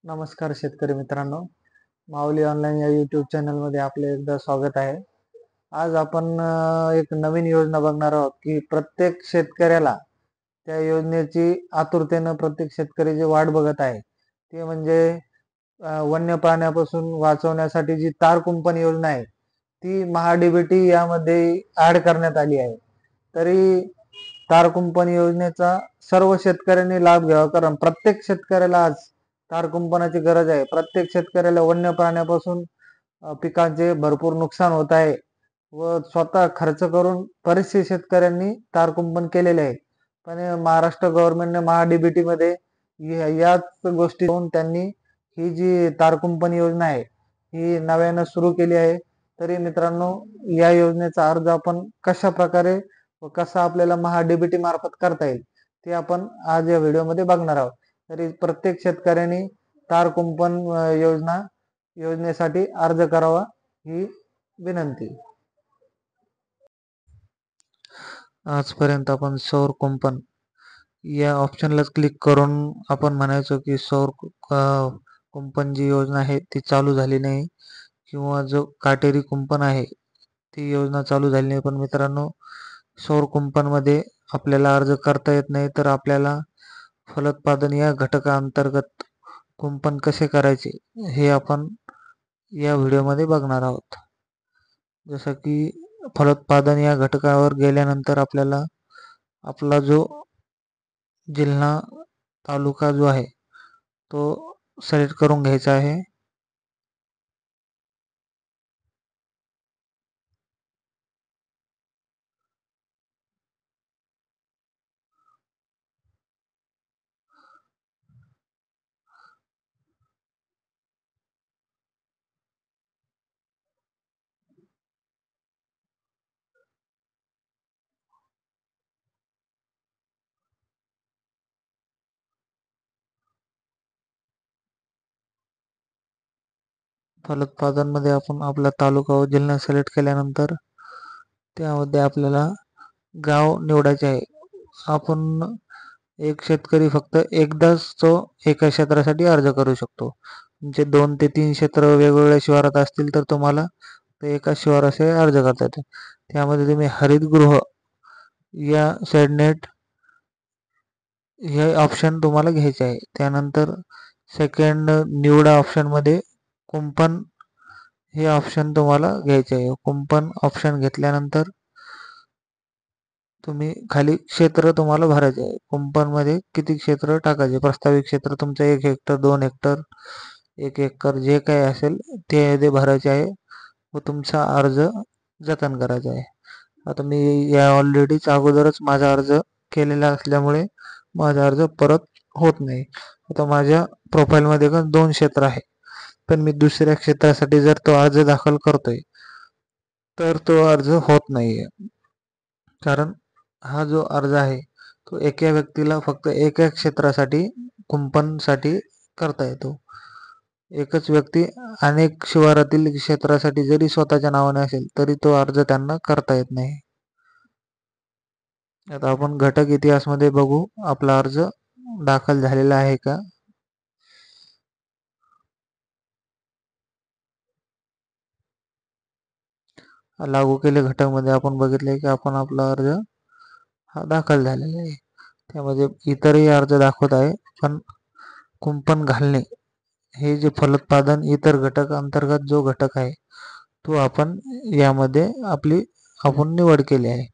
नमस्कार शेतकरी मित्रांनो, माऊली ऑनलाईन या यूट्यूब चॅनलमध्ये आपले एकदा स्वागत आहे. आज आपण एक नवीन योजना बघणार आहोत की प्रत्येक शेतकऱ्याला त्या योजनेची आतुरतेनं प्रत्येक शेतकरी जी वाट बघत आहे ते म्हणजे वन्य प्राण्यापासून वाचवण्यासाठी जी तार कुंपण योजना आहे ती महाडीबीटी यामध्ये ऍड करण्यात आली आहे. तरी तार कुंपण योजनेचा सर्व शेतकऱ्यांनी लाभ घ्यावा, कारण प्रत्येक शेतकऱ्याला आज तार कुंपणाची गरज आहे. प्रत्येक शेतकऱ्याला वन्य प्राण्यापासून पिकांचे भरपूर नुकसान होत आहे व स्वतः खर्च करून बरेचसे शेतकऱ्यांनी तार कुंपण केलेले आहे. पण महाराष्ट्र गव्हर्नमेंटने महाडीबीटी मध्ये याच गोष्टी होऊन त्यांनी ही जी तार कुंपण योजना आहे ही नव्यानं सुरू केली आहे. तरी मित्रांनो, या योजनेचा अर्ज आपण कशा प्रकारे व कसा आपल्याला महाडीबीटी मार्फत करता येईल ते आपण आज या व्हिडिओमध्ये बघणार आहोत. तरी प्रत्येक शेतकऱ्यांनी तार कुंपण योजनेसाठी अर्ज करावा ही विनंती. आजपर्यंत आपण सौर कुंपण या ऑप्शनला क्लिक करून आपण म्हणायचो की सौर कुंपण जी योजना आहे ती चालू झाली नाही, किंवा जो काटेरी कुंपण आहे ती योजना चालू झाली नाही. पण मित्रांनो, सौर कुंपणमध्ये आपल्याला अर्ज करता येत नाही, तर आपल्याला फलोत्पादन या घटकाअंतर्गत कुंपण कसे करायचे हे आपण या व्हिडिओमध्ये बघणार आहोत. जसं की फलोत्पादन या घटकावर गेल्यानंतर आपल्याला आपला जो जिल्हा तालुका जो आहे तो सिलेक्ट करून घ्यायचा आहे. फलोत्पादन मध्ये आपण आपला तालुका व जिल्हा सिलेक्ट केल्यानंतर त्यामध्ये आपल्याला गाव निवडायचे आहे. आपण एक शेतकरी फक्त एकदाच तो एका क्षेत्रासाठी अर्ज करू शकतो. म्हणजे 2 ते 3 क्षेत्र वेगवेगळ्या शिवारात असतील तर तुम्हाला ते एका शिवाराचे अर्ज करता येते. त्यामध्ये तुम्ही हरितगृह या शेडनेट हे ऑप्शन तुम्हाला घ्यायचे आहे. त्यानंतर सेकंड निवडा ऑप्शन मध्ये कुंपण हे ऑप्शन तुम्हाला घ्यायचे आहे. कुंपण ऑप्शन घेतल्यानंतर तुम्ही खाली क्षेत्र तुम्हाला भरायचे आहे. कुंपण मध्ये किती क्षेत्र टाकायचे. प्रस्तावित क्षेत्र तुमचं 1 हेक्टर, 2 हेक्टर, 1 एकर जे काही असेल ते भरायचे आहे व तुमचा अर्ज जतन करायचा आहे. आता मी या ऑलरेडीच अगोदरच माझा अर्ज केलेला असल्यामुळे माझा अर्ज परत होत नाही. आता माझ्या प्रोफाईलमध्ये 2 क्षेत्र आहे, पण मी दुसऱ्या क्षेत्रासाठी जर तो अर्ज दाखल करतोय तर तो अर्ज होत नाहीये. कारण हा जो अर्ज आहे तो एका व्यक्तीला फक्त एका क्षेत्रासाठी कुंपणसाठी करता येतो. एकच व्यक्ती अनेक शिवारातील क्षेत्रासाठी जरी स्वतःच्या नावाने असेल तरी तो अर्ज त्यांना करता येत नाही. आता आपण घटक इतिहासमध्ये बघू आपला अर्ज दाखल झालेला आहे का. लागू केले घटकमध्ये आपण बघितले की आपण आपला अर्ज हा दाखल झालेला आहे. त्यामध्ये इतरही अर्ज दाखवत आहे, पण कुंपण घालणे हे जे फलोत्पादन इतर घटक अंतर्गत जो घटक आहे तो आपण यामध्ये आपण निवड केली आहे.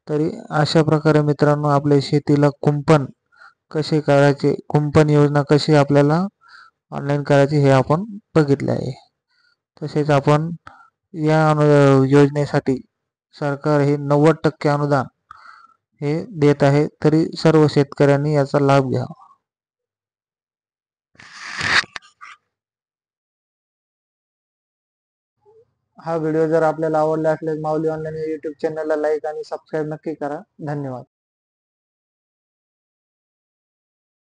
तरी अशा प्रकारे मित्रांनो, आपल्या शेतीला कुंपण कसे करायचे, कुंपण योजना कशी आपल्याला ऑनलाईन करायची हे आपण बघितले आहे. तसेच आपण या योजनेसाठी सरकार हे 90% अनुदान हे देत आहे. तरी सर्व शेतकऱ्यांनी याचा लाभ घ्यावा. हा व्हिडिओ जर आपल्याला आवडला असल्यास माऊली ऑनलाईन या यूट्यूब चॅनलला लाईक आणि सबस्क्राईब नक्की करा. धन्यवाद.